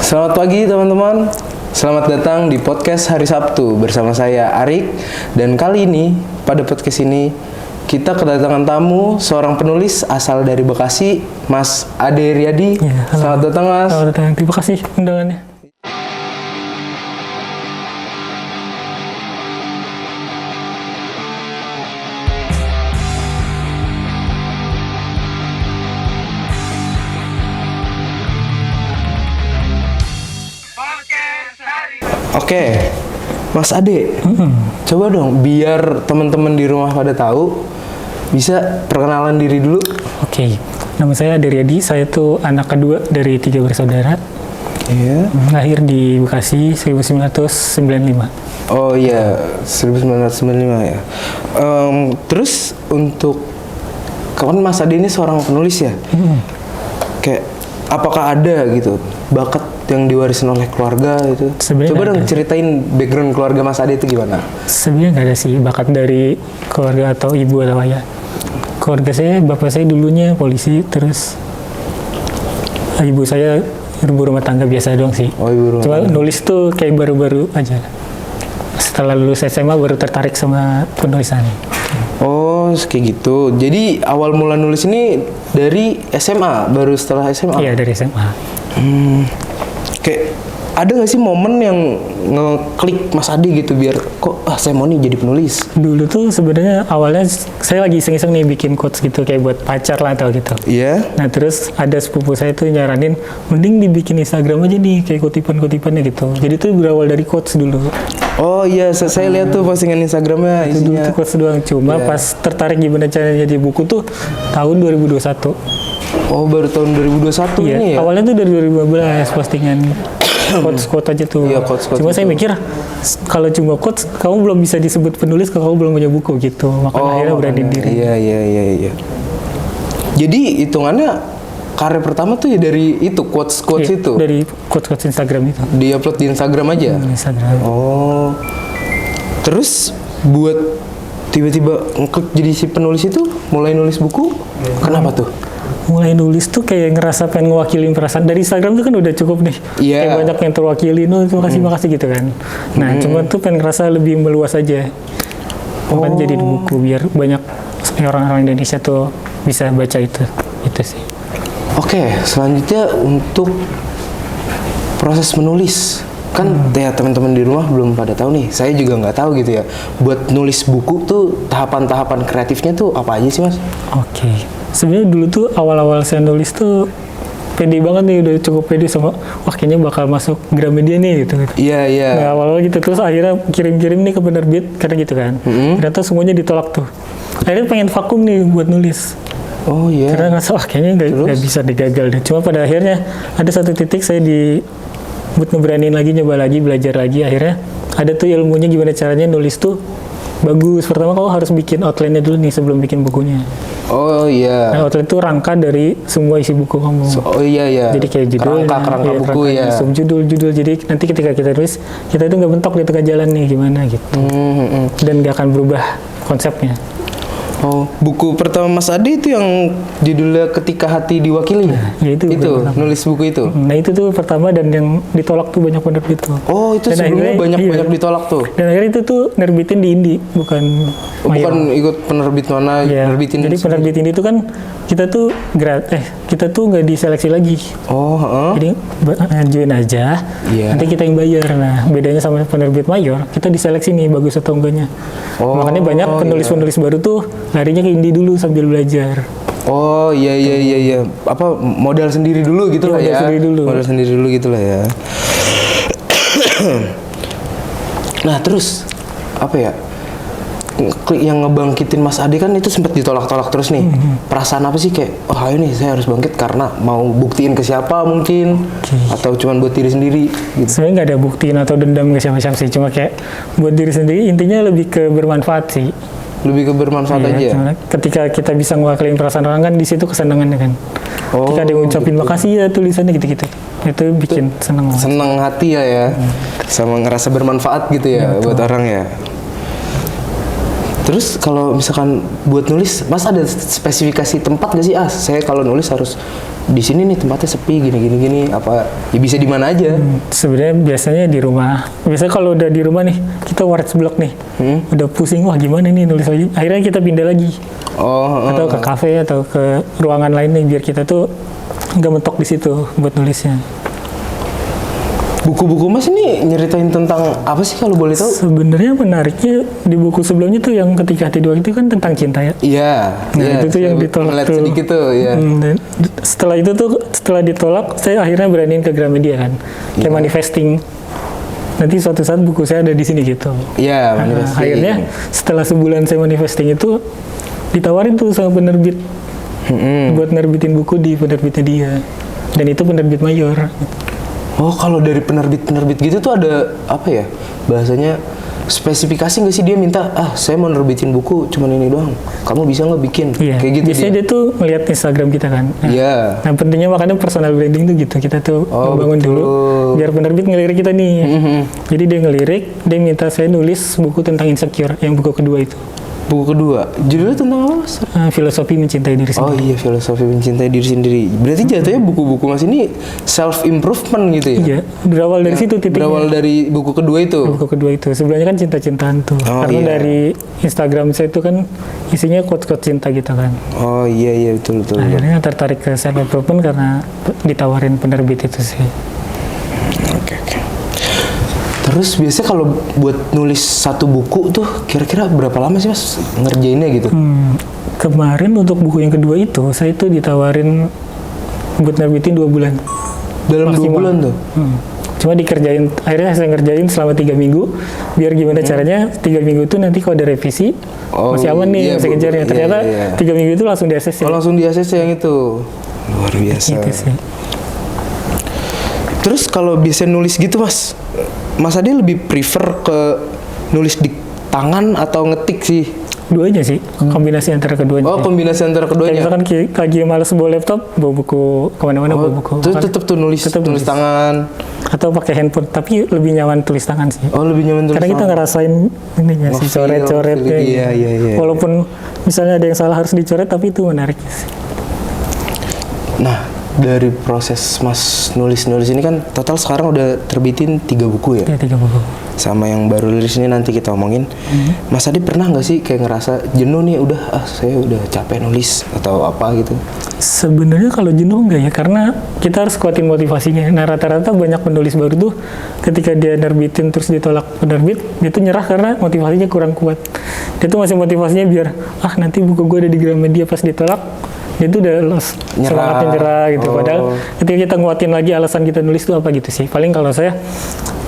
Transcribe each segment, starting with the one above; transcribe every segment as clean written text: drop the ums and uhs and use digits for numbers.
Selamat pagi teman-teman. Selamat datang di podcast Hari Sabtu bersama saya Arik. Dan kali ini pada podcast ini kita kedatangan tamu seorang penulis asal dari Bekasi, Mas Ade Riyadi. Ya, selamat datang Mas. Selamat datang. Terima kasih undangannya. Oke, Mas Ade, coba dong biar teman-teman di rumah pada tahu, bisa perkenalan diri dulu. Oke, nama saya Ade Riyadi. Saya tuh anak kedua dari 3 bersaudara. Iya. Lahir di Bekasi 1995. Oh iya, 1995 ya. Terus untuk kawan Mas Ade ini seorang penulis ya? Kayak apakah ada gitu bakat yang diwarisin oleh keluarga itu? Sebenarnya Coba dong ada. ceritain background keluarga Mas Ade itu gimana? Sebenarnya nggak ada sih bakat dari keluarga atau ibu atau ayah. Keluarga saya, bapak saya dulunya polisi, terus ibu saya ibu rumah tangga biasa doang sih. Oh, ibu rumah Cuma tangga. nulis tuh kayak baru-baru aja. Setelah lulus SMA baru tertarik sama penulisan. Oh, kayak gitu. Jadi awal mula nulis ini dari SMA, baru setelah SMA? Iya, dari SMA. Kayak ada nggak sih momen yang ngeklik Mas Ade gitu biar kok saya mau nih jadi penulis? Dulu tuh sebenarnya awalnya saya lagi iseng-iseng nih bikin quotes gitu kayak buat pacar lah atau gitu. Iya. Nah terus ada sepupu saya tuh nyaranin mending dibikin Instagram aja nih kayak kutipan-kutipannya gitu. Jadi tuh berawal dari quotes dulu. Oh iya, saya lihat tuh postingan Instagramnya Itu dulu isinya. tuh quotes doang. Cuma Iya. pas tertarik gimana caranya jadi buku tuh tahun 2021. Oh, baru tahun 2021 Iya, ini ya? awalnya tuh dari 2015 postingan quotes-quotes aja tuh. Iya, quotes-quotes Cuma saya itu. mikir kalau cuma quotes kamu belum bisa disebut penulis kalau kamu belum punya buku gitu. Makanya akhirnya berani makanya. diri. Iya. Jadi hitungannya karya pertama tuh ya dari itu quotes Iya, itu. dari quotes-quotes Instagram itu. Di-upload di Instagram aja. Instagram. Oh. Terus buat tiba-tiba ngeklik jadi si penulis itu mulai nulis buku. Kenapa tuh? Mulai nulis tuh kayak ngerasa pengen ngewakilin perasaan dari Instagram tuh kan udah cukup nih. Iya. Kayak banyak yang terwakili, terima kasih makasih gitu kan. Nah, cuma tuh pengen ngerasa lebih meluas aja. Makanya jadi buku biar banyak orang-orang Indonesia tuh bisa baca itu. Itu sih. Oke, selanjutnya untuk proses menulis. Kan ya teman-teman di rumah belum pada tahu nih. Saya juga nggak tahu gitu ya. Buat nulis buku tuh tahapan-tahapan kreatifnya tuh apa aja sih, Mas? Oke. Sebenarnya dulu tuh awal-awal saya nulis tuh pede banget nih, udah cukup pede sama wah kayaknya bakal masuk Gramedia nih gitu. Iya. Nah, awal-awal gitu terus akhirnya kirim-kirim nih ke penerbit karena gitu kan. Ternyata semuanya ditolak tuh. Akhirnya pengen vakum nih buat nulis. Oh iya. Karena ngerasa wah kayaknya nggak bisa digagal deh. Cuma pada akhirnya ada satu titik saya buat ngeberaniin lagi, nyoba lagi, belajar lagi. Akhirnya ada tuh ilmunya gimana caranya nulis tuh bagus. Pertama kamu harus bikin outline-nya dulu nih sebelum bikin bukunya. Oh iya. Nah, outline itu rangka dari semua isi buku kamu. Oh iya. Jadi kayak judul, kerangka buku ya. subjudul. Jadi nanti ketika kita tulis, kita itu nggak bentok di tengah jalan nih gimana gitu. Dan nggak akan berubah konsepnya. Oh, buku pertama Mas Ade itu yang judulnya Ketika Hati Diwakili. Ya, itu pertama. Nulis buku itu. Nah itu tuh pertama dan yang ditolak tuh banyak penerbit tuh. Oh, itu Dan sebelumnya akhirnya- banyak ditolak tuh. Dan akhirnya itu tuh nerbitin di Indi, bukan Bukan mayor. ikut penerbit mana, Ya, nerbitin. jadi penerbit Indi itu kan kita tuh kita tuh nggak diseleksi lagi. Oh, heeh. Jadi ajuin aja, Iya. nanti kita yang bayar. Nah bedanya sama penerbit mayor, kita diseleksi nih bagus atau enggaknya. Oh, Makanya banyak penulis-penulis baru tuh larinya ke Indi dulu sambil belajar. Oh, iya. Apa modal sendiri dulu gitu Iya, lah modal ya. sendiri dulu. Modal sendiri dulu gitu lah ya. Nah, terus apa ya? Klik yang ngebangkitin Mas Ade kan itu sempat ditolak-tolak terus nih. Perasaan apa sih kayak, oh ayo nih saya harus bangkit karena mau buktiin ke siapa mungkin atau cuman buat diri sendiri gitu. Sebenarnya nggak ada buktiin atau dendam ke siapa-siapa sih, cuma kayak buat diri sendiri intinya lebih ke bermanfaat sih. Lebih ke bermanfaat aja. Iya, karena ketika kita bisa mewakili perasaan orang kan di situ kesenangannya kan. Oh, Ketika dia ngucapin makasih ya tulisannya gitu-gitu. Itu bikin seneng banget. Seneng hati ya, sama ngerasa bermanfaat gitu ya buat orang ya. Terus kalau misalkan buat nulis, Mas ada spesifikasi tempat gak sih? Saya kalau nulis harus di sini nih tempatnya sepi gini apa ya bisa di mana aja. Sebenarnya biasanya di rumah. Biasanya kalau udah di rumah nih, kita writer's block nih. Udah pusing, wah gimana nih nulis lagi. Akhirnya kita pindah lagi. Atau ke kafe atau ke ruangan lain nih biar kita tuh nggak mentok di situ buat nulisnya. Buku-buku Mas ini nyeritain tentang apa sih kalau boleh tahu? Sebenarnya menariknya di buku sebelumnya tuh yang Ketika Hati Dua itu kan tentang cinta ya. Iya. Nah itu tuh yang ditolak tuh. Sedikit tuh, ya. Dan setelah itu tuh setelah ditolak, saya akhirnya beraniin ke Gramedia kan, kayak manifesting. Nanti suatu saat buku saya ada di sini gitu. Iya, Nah, manifesting. akhirnya setelah sebulan saya manifesting itu ditawarin tuh sama penerbit buat nerbitin buku di penerbitnya dia. Dan itu penerbit mayor. Oh, kalau dari penerbit gitu tuh ada apa ya? Bahasanya spesifikasi nggak sih, dia minta saya mau nerbitin buku cuman ini doang. Kamu bisa nggak bikin? Iya. Kayak gitu Biasanya dia tuh melihat Instagram kita kan. Iya. Nah pentingnya makanya personal branding tuh gitu. Kita tuh membangun betul. dulu biar penerbit ngelirik kita nih. Jadi dia ngelirik, dia minta saya nulis buku tentang insecure yang buku kedua itu. Buku kedua, judulnya tentang apa, Mas? Filosofi mencintai diri Oh sendiri. iya, filosofi mencintai diri sendiri. Berarti jatuhnya buku-buku Mas ini self improvement gitu ya? Iya, berawal dari situ titiknya. Berawal dari buku kedua itu. Buku kedua itu. Sebelumnya kan cinta-cintaan tuh. Oh, Karena iya. dari Instagram saya itu kan isinya quotes-quotes cinta gitu kan. Oh iya betul. Akhirnya tertarik ke self improvement karena ditawarin penerbit itu sih. Oke. Terus biasanya kalau buat nulis satu buku tuh kira-kira berapa lama sih Mas ngerjainnya gitu? Kemarin untuk buku yang kedua itu saya itu ditawarin buat nerbitin 2 bulan. Dalam 2 Maksimal. bulan tuh? Cuma dikerjain, akhirnya saya ngerjain selama 3 minggu. Biar gimana caranya 3 minggu itu nanti kalau ada revisi masih aman nih, iya, masih kejarnya. Ternyata iya. 3 minggu itu langsung di ACC. Oh, langsung di ACC yang itu. Luar biasa. Gitu sih. Terus kalau biasa nulis gitu Mas Ade lebih prefer ke nulis di tangan atau ngetik sih? Duanya sih, kombinasi antara keduanya. Oh, kombinasi antara Kayak keduanya. misalkan lagi males bawa laptop, bawa buku kemana-mana, bawa buku. Terus tetap tuh nulis tangan. Atau pakai handphone, tapi lebih nyaman tulis tangan sih. Oh, lebih nyaman tulis Karena kita tangan. ngerasain ini ya sih, Ngefeel, coret-coretnya. iya. Walaupun misalnya ada yang salah harus dicoret, tapi itu menarik. Nah, dari proses Mas nulis ini kan total sekarang udah terbitin 3 buku ya? Ya 3 buku. Sama yang baru rilis ini nanti kita omongin. Mas Ade pernah nggak sih kayak ngerasa jenuh nih, saya udah capek nulis atau apa gitu? Sebenarnya kalau jenuh enggak ya, karena kita harus kuatin motivasinya. Nah rata-rata banyak penulis baru tuh ketika dia nerbitin terus ditolak penerbit, dia tuh nyerah karena motivasinya kurang kuat. Dia tuh masih motivasinya biar nanti buku gue ada di Gramedia, pas ditolak dia tuh udah semangatnya nyerah gitu. Padahal ketika kita nguatin lagi alasan kita nulis tuh apa gitu sih. Paling kalau saya,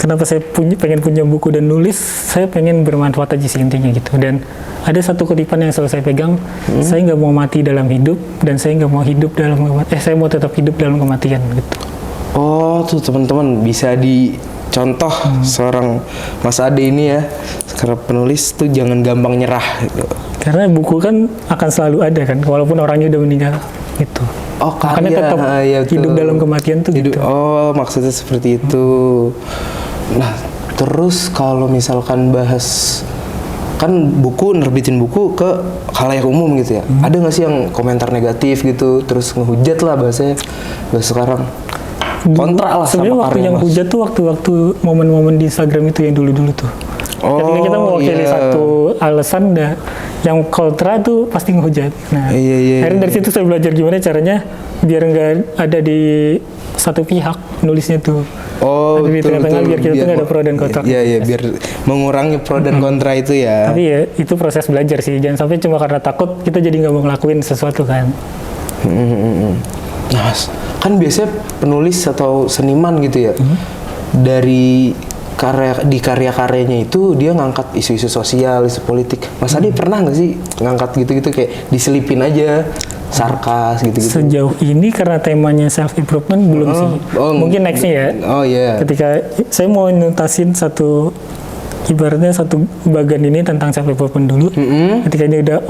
kenapa saya pengen punya buku dan nulis, saya pengen bermanfaat aja sih intinya gitu. Dan ada satu kutipan yang selalu saya pegang, saya nggak mau mati dalam hidup, dan saya nggak mau hidup dalam kematian. Saya mau tetap hidup dalam kematian gitu. Oh, tuh teman-teman bisa dicontoh seorang Mas Ade ini ya. Karena penulis tuh jangan gampang nyerah gitu. Karena buku kan akan selalu ada kan, walaupun orangnya udah meninggal gitu. Oh, Makanya karya. tetap hidup dalam kematian tuh gitu. Oh, maksudnya seperti itu. Nah, terus kalau misalkan bahas kan nerbitin buku ke khalayak umum gitu ya. Ada nggak sih yang komentar negatif gitu, terus ngehujat lah bahasa sekarang? Kontra lah sama Sebenarnya waktu karya yang Mas. hujat tuh waktu momen-momen di Instagram itu yang dulu-dulu tuh. Ketika kita mewakili satu alasan, yang kontra tuh pasti ngehujat. Nah, akhirnya dari situ saya belajar gimana caranya biar nggak ada di satu pihak nulisnya tuh. Oh, di tengah-tengah biar kita tuh nggak ada pro dan kontra. Iya, biar mengurangi pro dan kontra itu ya. Tapi ya itu proses belajar sih. Jangan sampai cuma karena takut kita jadi nggak mau ngelakuin sesuatu kan. Nah, Mas, kan biasanya penulis atau seniman gitu ya, dari karya-karyanya itu dia ngangkat isu-isu sosial, isu politik. Mas Ade pernah nggak sih ngangkat gitu-gitu kayak diselipin aja, sarkas gitu-gitu? Sejauh ini karena temanya self improvement belum sih. Mungkin nextnya ya. Oh iya. Ketika saya mau nuntasin ibaratnya satu bagian ini tentang self improvement dulu. Ketika ini udah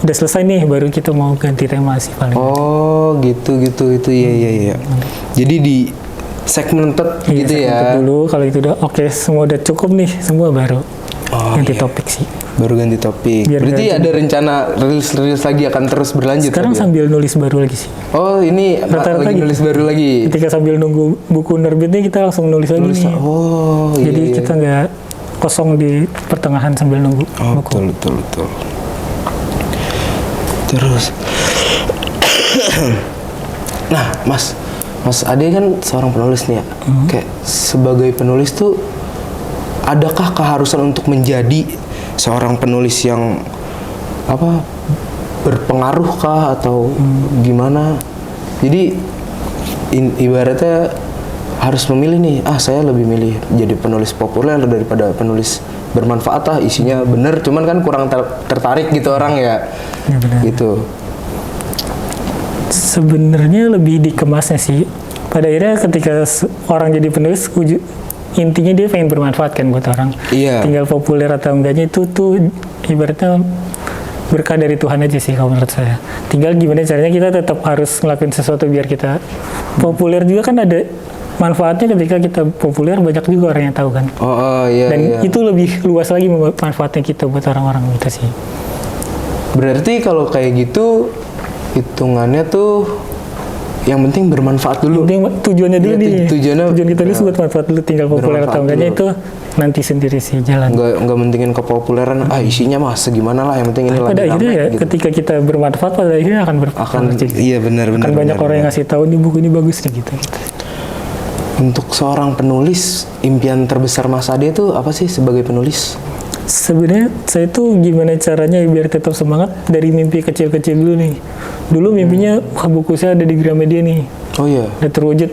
udah selesai nih, baru kita mau ganti tema sih paling. Oh gitu itu iya. Jadi di segmented gitu ya. Dulu kalau itu udah semua udah cukup nih semua, baru ganti topik sih. Baru ganti topik. Biar Berarti ganti. ada rencana rilis lagi akan terus berlanjut. Sekarang tapi ya? sambil nulis baru lagi sih. Oh ini Rata-rata lagi gitu. nulis baru lagi. Ketika sambil nunggu buku nerbitnya kita langsung nulis lagi nih. Oh iya. Jadi iya. kita nggak kosong di pertengahan sambil nunggu Oh buku. betul. Terus, nah Mas Ade kan seorang penulis nih ya. Kayak sebagai penulis tuh, adakah keharusan untuk menjadi seorang penulis yang berpengaruh kah atau gimana? Jadi ibaratnya harus memilih nih, saya lebih milih jadi penulis populer daripada penulis bermanfaat isinya bener, cuman kan kurang tertarik gitu orang ya. Ya, benar. Gitu. Sebenarnya lebih dikemasnya sih. Pada akhirnya ketika orang jadi penulis, intinya dia pengen bermanfaat kan buat orang. Iya. Tinggal populer atau enggaknya itu tuh ibaratnya berkah dari Tuhan aja sih kalau menurut saya. Tinggal gimana caranya kita tetap harus ngelakuin sesuatu biar kita populer juga kan ada manfaatnya ketika kita populer banyak juga orang yang tahu kan. Oh iya. Dan iya. itu lebih luas lagi manfaatnya kita buat orang-orang gitu sih. Berarti kalau kayak gitu hitungannya tuh yang penting bermanfaat dulu. Yang penting tujuannya dulu Iya, nih. tujuan kita dulu buat manfaat dulu, tinggal populer bermanfaat atau enggaknya dulu. itu nanti sendiri sih jalan. Nggak mentingin kepopuleran. Isinya mah segimana lah. Yang penting ini Pada lagi akhirnya rame, ya gitu. ketika kita bermanfaat pada akhirnya akan Akan bermanfaat. iya benar. Akan banyak orang yang ngasih tahu nih buku ini bagus nih gitu. Untuk seorang penulis, impian terbesar Mas Ade itu apa sih sebagai penulis? Sebenarnya saya tuh gimana caranya biar tetap semangat dari mimpi kecil-kecil dulu nih. Dulu mimpinya wah buku saya ada di Gramedia nih. Oh iya. Udah terwujud.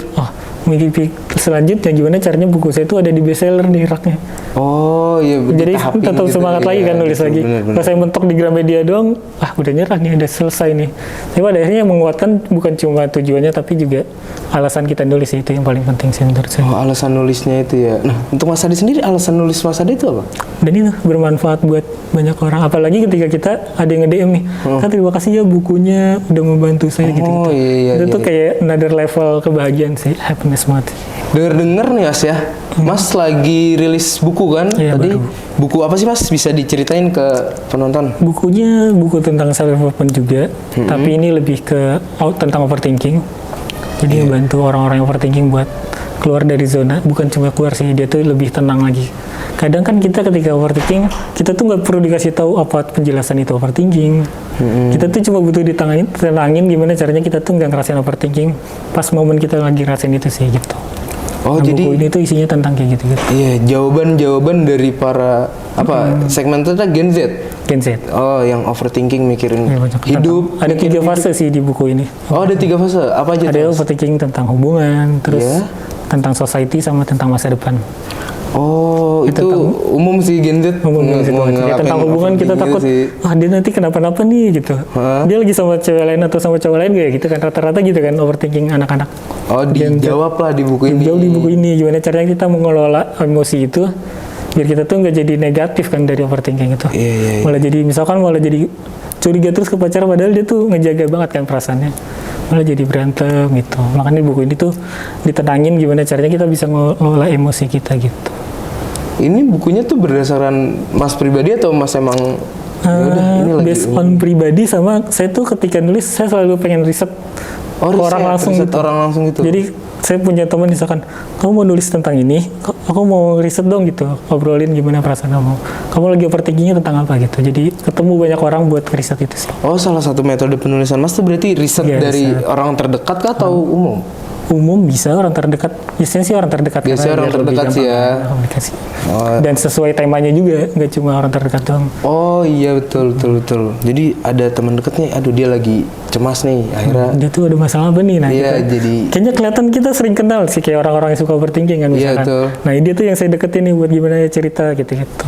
Mimpi selanjutnya gimana caranya buku saya itu ada di bestseller di raknya. Oh iya. Jadi ditahapin tetap gitu. semangat lagi kan Iya, nulis betul, lagi. benar. Kalau saya mentok di Gramedia doang, udah nyerah nih, udah selesai nih. Tapi pada akhirnya yang menguatkan bukan cuma tujuannya, tapi juga alasan kita nulis itu yang paling penting sih menurut saya. Oh alasan nulisnya itu ya. Nah untuk Mas Ade sendiri alasan nulis Mas Ade itu apa? Dan itu bermanfaat buat banyak orang. Apalagi ketika kita ada yang nge-DM nih, Kak terima kasih ya bukunya udah membantu saya gitu. Oh iya. Itu tuh iya. kayak another level kebahagiaan sih, happiness banget. Dengar nih Mas ya, Mas lagi rilis buku kan? Iya, Tadi baru. buku apa sih Mas? Bisa diceritain ke penonton? Bukunya buku tentang self development juga, tapi ini lebih ke tentang overthinking. Jadi membantu orang-orang yang overthinking buat keluar dari zona, bukan cuma keluar sih, dia tuh lebih tenang lagi. Kadang kan kita ketika overthinking, kita tuh nggak perlu dikasih tahu apa penjelasan itu overthinking. Kita tuh cuma butuh tenangin gimana caranya kita tuh nggak ngerasain overthinking pas momen kita lagi ngerasain itu sih gitu. Oh Nah, jadi buku ini tuh isinya tentang kayak gitu-gitu. iya jawaban dari para segmen itu Gen Z. Gen Z. Oh yang overthinking mikirin Ya, banyak. hidup. Ada 3 fase sih di buku ini. Oh ada 3 fase. Apa aja Ada tuh? overthinking tentang hubungan, terus Iya. tentang society sama tentang masa depan. Oh itu umum sih Gen Z. Ngomongin situ aja. Kayak tentang hubungan kita takut, dia nanti kenapa-napa nih gitu. Dia lagi sama cewek lain atau sama cowok lain kayak gitu kan, rata-rata gitu kan overthinking anak-anak. Oh dijawab lah di buku ini. Jauh di buku ini gimana caranya kita mengelola emosi itu biar kita tuh nggak jadi negatif kan dari overthinking itu. Iya. Malah jadi jadi curiga terus ke pacar padahal dia tuh ngejaga banget kan perasaannya. Malah jadi berantem gitu. Makanya di buku ini tuh ditenangin gimana caranya kita bisa ngelola emosi kita gitu. Ini bukunya tuh berdasarkan Mas pribadi atau Mas emang Based on pribadi sama saya tuh ketika nulis saya selalu pengen riset orang langsung riset gitu. orang langsung gitu. Jadi saya punya teman misalkan kamu mau nulis tentang ini, aku mau riset dong gitu, obrolin gimana perasaan kamu lagi overthinkingnya tentang apa gitu. Jadi ketemu banyak orang buat riset itu sih. Oh salah satu metode penulisan Mas tuh berarti riset Iya, dari riset. orang terdekat kah atau umum? Umum bisa orang terdekat, biasanya sih orang terdekat. Biasanya karena orang biar lebih terdekat sih gampang ya. komunikasi. Oh. Dan sesuai temanya juga, nggak cuma orang terdekat doang. Oh iya betul. Jadi ada teman dekatnya, aduh dia lagi cemas nih, akhirnya Dia tuh ada masalah apa nih? Nah, Iya, jadi- kayaknya kelihatan kita sering kenal sih kayak orang-orang yang suka overthinking kan Iya, misalkan. betul. Nah, dia tuh yang saya deketin nih buat gimana ya cerita gitu-gitu.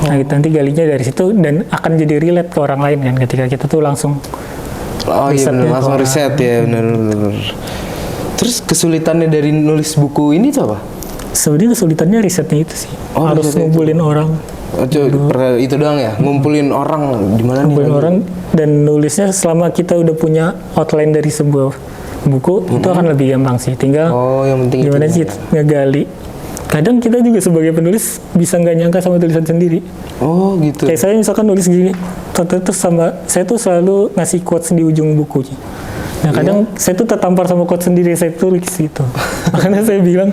Nah, kita nanti galinya dari situ dan akan jadi relate ke orang lain kan ketika kita tuh langsung oh iya risetnya bener, langsung ke riset ya bener. Terus kesulitannya dari nulis buku ini tuh apa? sebenarnya kesulitannya risetnya itu sih. Oh, Harus risetnya itu. ngumpulin orang, Oh, itu doang ya, ngumpulin orang di mana nih? ngumpulin orang dan nulisnya selama kita udah punya outline dari sebuah buku itu akan lebih gampang sih. Tinggal Oh yang penting gimana itu. sih ngegali kadang kita juga sebagai penulis bisa nggak nyangka sama tulisan sendiri. Oh gitu. Kayak saya misalkan nulis gini, terus sama saya tuh selalu ngasih quotes di ujung bukunya. Nah kadang saya tuh tertampar sama quotes sendiri saya tulis gitu. Makanya saya bilang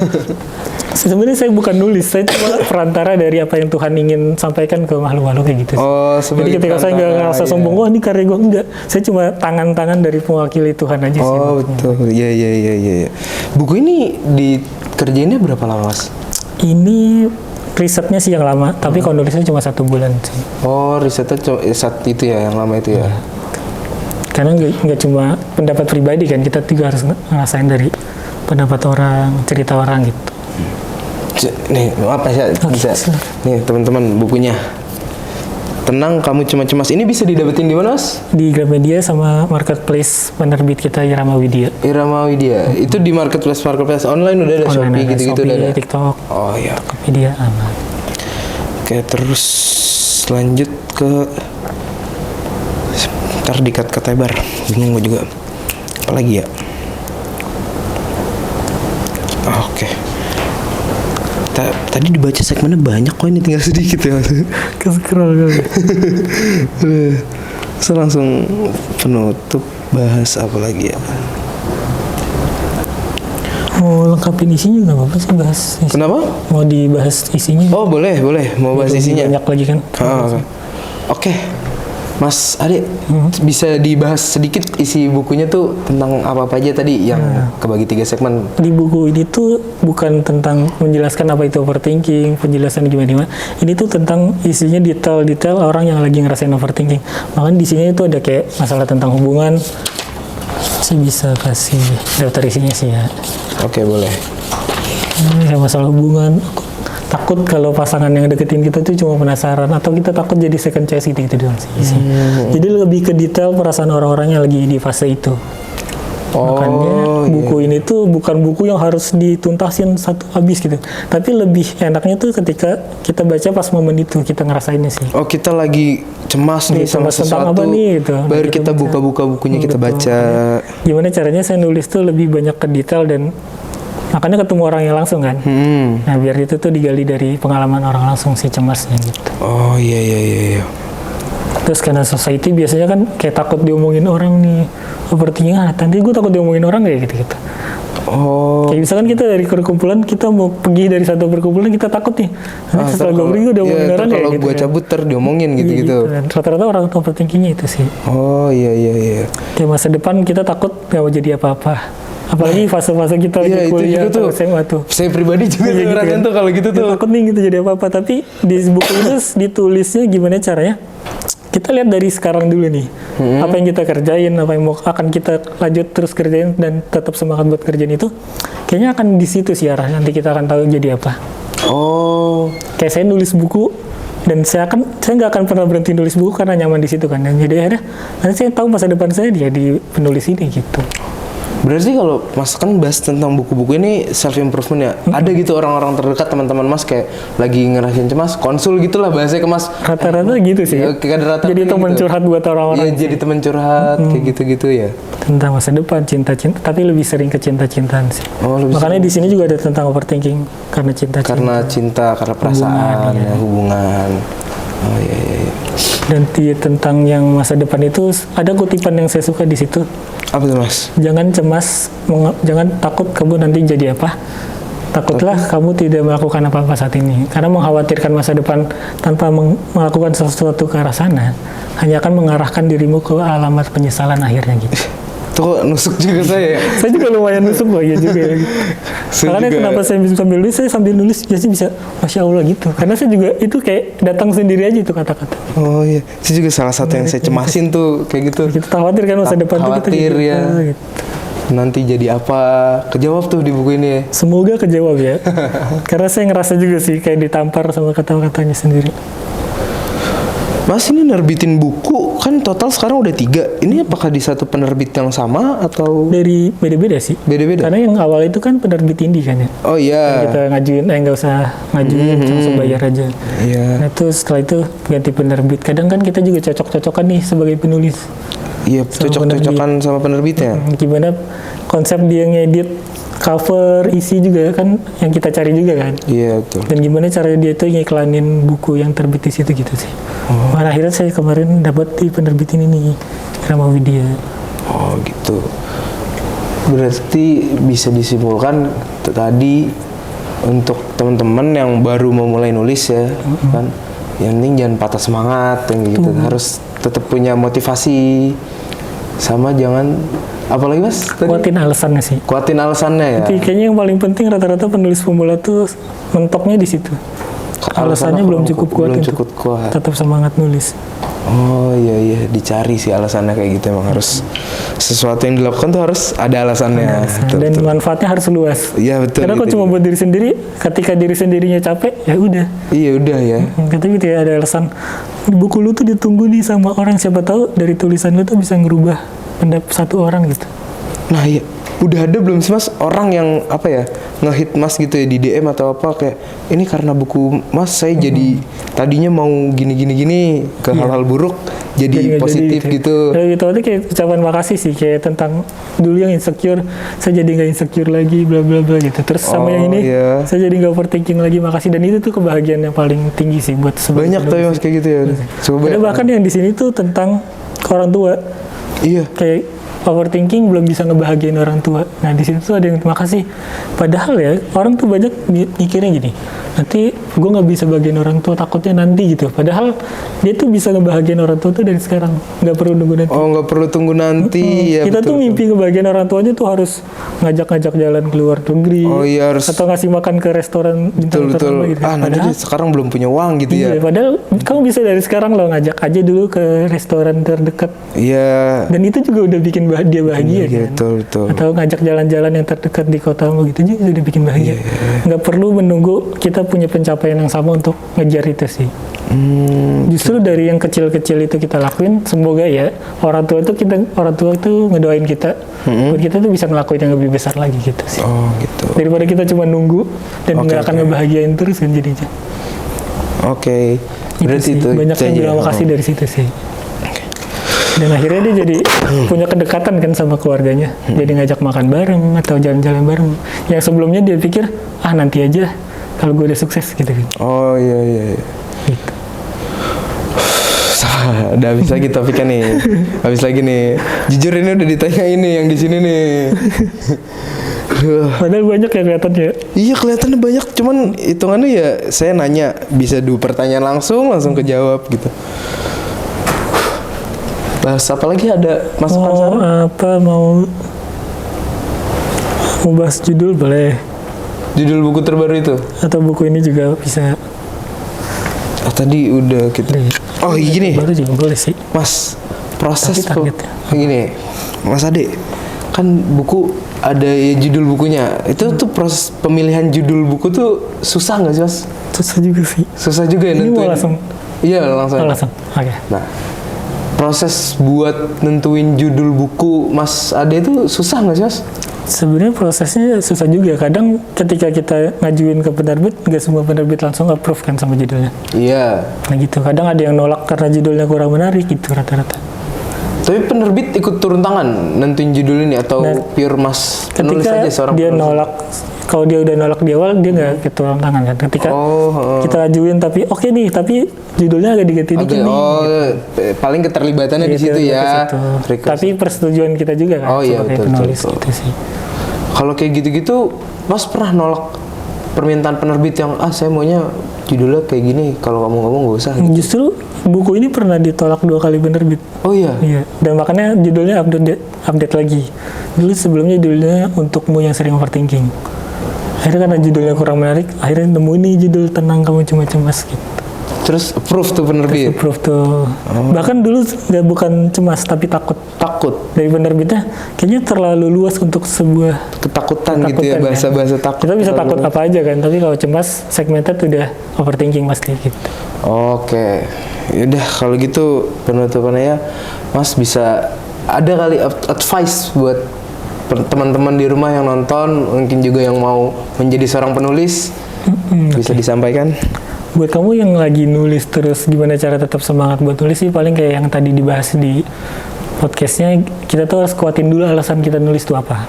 sebenarnya saya bukan nulis, saya cuma perantara dari apa yang Tuhan ingin sampaikan ke makhluk-makhluk kayak gitu. Oh, jadi ketika saya nggak ngerasa sombong, wah ini karya gue, enggak. Saya cuma tangan-tangan dari mewakili Tuhan aja sih. Oh betul, iya. Buku ini dikerjainnya berapa lama Mas? Ini risetnya sih yang lama, tapi kalau nulisnya cuma 1 bulan sih. Oh risetnya saat itu ya, yang lama itu ya? Karena nggak cuma pendapat pribadi kan, kita juga harus ngerasain dari pendapat orang, cerita orang gitu. Nih, maaf ya, bisa. Nih teman-teman bukunya. Tenang, kamu cuma cemas. Ini bisa didapetin di mana Mas? Di Gramedia sama marketplace penerbit kita Irama Widya. Irama Widya. Itu di marketplace online udah ada Online Shopee ada gitu-gitu Shopee, ada. TikTok, Oh iya. Tokopedia aman. Oke, terus lanjut ke ntar dikat ke tebar. Bingung gue juga. Apalagi ya? Oke. Tadi dibaca segmennya banyak kok, ini tinggal sedikit ya Mas. Ke-scroll kali. Terus langsung penutup, bahas apa lagi ya? Mau lengkapin isinya nggak apa-apa sih bahas. Kenapa? Mau dibahas isinya? Oh boleh. Mau bahas isinya. Banyak lagi kan? Oke. Mas Ade, bisa dibahas sedikit isi bukunya tuh tentang apa-apa aja tadi yang kebagi 3 segmen. Di buku ini tuh bukan tentang menjelaskan apa itu overthinking, penjelasan gimana. Ini tuh tentang isinya detail-detail orang yang lagi ngerasain overthinking. Makanya di sini itu ada kayak masalah tentang hubungan. Saya bisa kasih daftar isinya sih ya. Oke, boleh. Kayak masalah hubungan. Takut kalau pasangan yang deketin kita tuh cuma penasaran, atau kita takut jadi second choice gitu doang sih. Jadi lebih ke detail perasaan orang-orang yang lagi di fase itu. Makanya buku ini tuh bukan buku yang harus dituntasin satu habis gitu, tapi lebih enaknya tuh ketika kita baca pas momen itu kita ngerasainnya sih. Oh, kita lagi cemas nih sama sesuatu, apa nih, gitu. baru kita buka-buka bukunya, kita baca. Gimana caranya saya nulis tuh lebih banyak ke detail, dan makanya ketemu orangnya langsung kan. Nah biar itu tuh digali dari pengalaman orang langsung si cemasnya gitu. Oh iya. Terus karena society biasanya kan kayak takut diomongin orang nih, overthinking, nanti gue takut diomongin orang kayak gitu. Oh. Kayak misalkan kita dari perkumpulan, kita mau pergi dari satu perkumpulan, kita takut nih. Nanti setelah gue pergi, gue diomongin orang kayak gitu. Kalau gue cabut diomongin gitu-gitu. Rata-rata orang overthinkingnya itu sih. Oh iya. Kayak masa depan kita takut gak mau jadi apa-apa. Apalagi fase-fase kita lagi kuliah atau SMA tuh. Saya pribadi juga gitu kan tuh kalau gitu tuh. Takut nih gitu jadi apa-apa. Tapi di buku itu ditulisnya gimana caranya. Kita lihat dari sekarang dulu nih. Apa yang kita kerjain, apa yang akan kita lanjut terus kerjain dan tetap semangat buat kerjain itu. Kayaknya akan di situ sih arah. Nanti kita akan tahu jadi apa. Oh. Kayak saya nulis buku. Dan saya nggak akan pernah berhenti nulis buku karena nyaman di situ kan. Dan jadi akhirnya nanti saya tahu masa depan saya dia di penulis ini gitu. Berarti kalau Mas kan bahas tentang buku-buku ini self improvement ya, ada gitu orang-orang terdekat teman-teman Mas kayak lagi ngerasain cemas, konsul gitulah bahasanya ke Mas. Rata-rata gitu sih. Ya, jadi teman curhat buat orang-orang. Iya, jadi teman curhat kayak gitu-gitu ya. Tentang masa depan, cinta-cinta, tapi lebih sering ke cinta-cintaan sih. Oh, makanya di sini juga ada tentang overthinking karena cinta. Karena perasaan, hubungan. Oh iya. Dan tentang yang masa depan itu ada kutipan yang saya suka di situ. Apa tuh Mas? Jangan cemas, jangan takut kamu nanti jadi apa. Takutlah kamu tidak melakukan apa-apa saat ini. Karena mengkhawatirkan masa depan tanpa melakukan sesuatu ke arah sana hanya akan mengarahkan dirimu ke alamat penyesalan akhirnya gitu. Itu kok nusuk juga saya ya? Saya juga lumayan nusuk loh ya juga. Makanya kenapa saya sambil nulis biasanya bisa Masya Allah gitu. Karena saya juga itu kayak datang sendiri aja itu kata-kata. Oh iya, itu juga salah satu yang saya cemasin tuh kayak gitu. Kita khawatir kan masa depan tuh kita gitu. Ya. Gitu. Nanti jadi apa? Kejawab tuh di buku ini ya. Semoga kejawab ya. Karena saya ngerasa juga sih kayak ditampar sama kata-katanya sendiri. Mas ini nerbitin buku kan total sekarang udah 3. Ini apakah di satu penerbit yang sama atau? Dari beda-beda sih. Beda-beda? Karena yang awal itu kan penerbit indie kan ya. Oh iya. Kita ngajuin, nggak usah ngajuin, langsung bayar aja. Iya. Nah itu setelah itu ganti penerbit. Kadang kan kita juga cocok-cocokan nih sebagai penulis. Iya, cocok-cocokan sama penerbitnya. Gimana konsep dia ngedit cover isi juga kan yang kita cari juga kan. Iya betul. Dan gimana caranya dia tuh ngiklanin buku yang terbit di situ gitu sih. Malah akhirnya saya kemarin dapat di penerbit ini Rama Widya. Oh gitu. Berarti bisa disimpulkan tadi untuk teman-teman yang baru mau mulai nulis ya, kan, yang penting jangan patah semangat, yang gitu. Harus tetap punya motivasi, sama jangan, apalagi mas? Tadi? Kuatin alasannya sih. Kuatin alasannya ya. Tapi kayaknya yang paling penting rata-rata penulis pemula tuh mentoknya di situ. Alasannya belum cukup kuat belum untuk cukup kuat. tetap semangat nulis. Oh iya, dicari sih alasannya kayak gitu. Emang harus sesuatu yang dilakukan tuh harus ada alasannya. Betul, Dan betul. manfaatnya harus luas. Iya betul. Karena kalau gitu. cuma buat diri sendiri, ketika diri sendirinya capek, ya udah. Iya udah ya. Tapi tidak ada alasan. Buku lu tuh ditunggu nih sama orang, siapa tahu dari tulisan lu tuh bisa ngerubah pendapat satu orang gitu. Nah iya, udah ada belum sih mas orang yang apa ya ngehit mas gitu ya di DM atau apa kayak ini karena buku mas saya jadi tadinya mau gini ke hal-hal buruk jadi nggak positif jadi, gitu. Gitu aja kayak ucapan makasih sih, kayak tentang dulu yang insecure, saya jadi nggak insecure lagi, bla bla bla gitu. Terus sama yang ini, iya. saya jadi nggak overthinking lagi, makasih. Dan itu tuh kebahagiaan yang paling tinggi sih buat sebagai Banyak tapi penulis. mas kayak gitu ya. Coba Ada bahkan yang di sini tuh tentang orang tua. iya. Kayak overthinking belum bisa ngebahagiain orang tua. Nah di situ tuh ada yang terima kasih. Padahal ya orang tuh banyak mikirnya gini, nanti gue nggak bisa bahagiain orang tua, takutnya nanti gitu. Padahal dia tuh bisa ngebahagiain orang tua tuh dari sekarang, nggak perlu nunggu nanti. Oh nggak perlu tunggu nanti ya. Kita betul, tuh mimpi ngebahagiain orang tuanya tuh harus ngajak-ngajak jalan ke luar negeri. Oh iya harus. Atau ngasih makan ke restoran bintang Betul. tertentu gitu. Nanti Padahal, dia sekarang belum punya uang gitu ya. iya, padahal kamu bisa dari sekarang loh ngajak aja dulu ke restoran terdekat. Iya. Dan itu juga udah bikin dia bahagia Iya, kan. betul. Atau ngajak jalan-jalan yang terdekat di kotamu gitu juga udah bikin bahagia. Nggak perlu menunggu kita punya pencapaian yang sama untuk ngejar itu sih. Justru dari yang kecil-kecil itu kita lakuin, semoga ya orang tua itu ngedoain kita, buat kita tuh bisa ngelakuin yang lebih besar lagi gitu sih. Oh gitu. Daripada kita cuma nunggu dan nggak akan ngebahagiain terus kan jadinya. Oke. Itu Berarti sih. itu. Banyak yang bilang makasih dari situ sih. Dan akhirnya dia jadi punya kedekatan kan sama keluarganya. Jadi ngajak makan bareng atau jalan-jalan bareng. Yang sebelumnya dia pikir, nanti aja kalau gue udah sukses gitu kan. Oh iya. Gitu. Udah habis lagi topiknya nih. Habis lagi nih. Jujur ini udah ditanya ini yang di sini nih. Padahal banyak ya kelihatannya. Iya kelihatannya banyak, cuman hitungannya ya saya nanya bisa 2 pertanyaan langsung kejawab gitu. Bahas apa lagi ada masukan saran? Apa mau bahas judul boleh, Judul buku terbaru itu? atau buku ini juga bisa. Tadi udah kita. Oh gini, Baru juga boleh sih. Mas, proses Tapi targetnya. gini, Mas Ade, kan buku ada ya judul bukunya. Itu tuh proses pemilihan judul buku tuh susah nggak sih Mas? Susah juga sih. Susah juga ya Ini mau nentuin. langsung. Iya langsung. Langsung. Oke. Nah, proses buat nentuin judul buku Mas Ade itu susah nggak sih Mas? Sebenarnya prosesnya susah juga. Kadang ketika kita ngajuin ke penerbit, nggak semua penerbit langsung approve kan sama judulnya. Iya. Nah gitu. Kadang ada yang nolak karena judulnya kurang menarik gitu rata-rata. Tapi penerbit ikut turun tangan nentuin judul ini atau pure Mas penulis Ketika aja seorang dia penulis? nolak, kalau dia udah nolak di awal, dia nggak turun tangan kan. Ketika kita ajuin tapi oke nih, tapi judulnya agak diganti dikit nih. Paling keterlibatannya di situ ya. Request. Tapi persetujuan kita juga kan iya, sebagai betul, penulis betul. gitu sih. Kalau kayak gitu-gitu, Mas pernah nolak permintaan penerbit yang saya maunya judulnya kayak gini, kalau kamu ngomong nggak usah. Gitu. Justru buku ini pernah ditolak 2 kali penerbit. Oh iya. Iya. Dan makanya judulnya update lagi. Dulu sebelumnya judulnya Untukmu Yang Sering Overthinking. Akhirnya karena judulnya kurang menarik, akhirnya nemu nih judul Tenang Kamu Cuma Cemas gitu. Terus approve tuh penerbit. Approve tuh. Bahkan dulu nggak bukan cemas tapi takut. Takut. Dari penerbitnya kayaknya terlalu luas untuk sebuah Ketakutan gitu ya, kan. bahasa-bahasa takut. Kita bisa takut apa aja kan, tapi kalau cemas segmented udah overthinking pasti gitu. Oke. Yaudah kalau gitu penutupannya ya, Mas bisa ada kali advice buat teman-teman di rumah yang nonton, mungkin juga yang mau menjadi seorang penulis, bisa disampaikan? Buat kamu yang lagi nulis terus gimana cara tetap semangat buat nulis sih, paling kayak yang tadi dibahas di podcastnya, kita tuh harus kuatin dulu alasan kita nulis itu apa.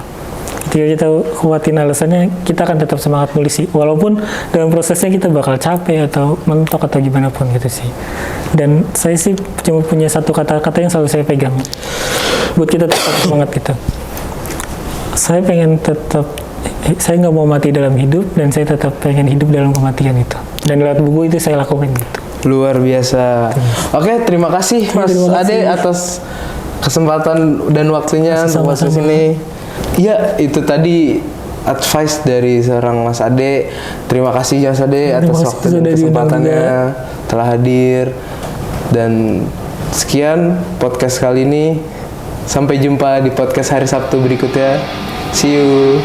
Ketika kita kuatin alasannya, kita akan tetap semangat nulis sih. Walaupun dalam prosesnya kita bakal capek atau mentok atau gimana pun gitu sih. Dan saya sih cuma punya satu kata-kata yang selalu saya pegang buat kita tetap semangat gitu. Saya pengen tetap, saya nggak mau mati dalam hidup, dan saya tetap pengen hidup dalam kematian itu. Dan lewat buku itu saya lakukan gitu. Luar biasa. Oke, terima kasih Mas Ade atas kesempatan dan waktunya untuk masuk sini. Iya, itu tadi advice dari seorang Mas Ade. Terima kasih Mas Ade atas waktu dan kesempatannya telah hadir. Dan sekian podcast kali ini. Sampai jumpa di podcast hari Sabtu berikutnya. See you.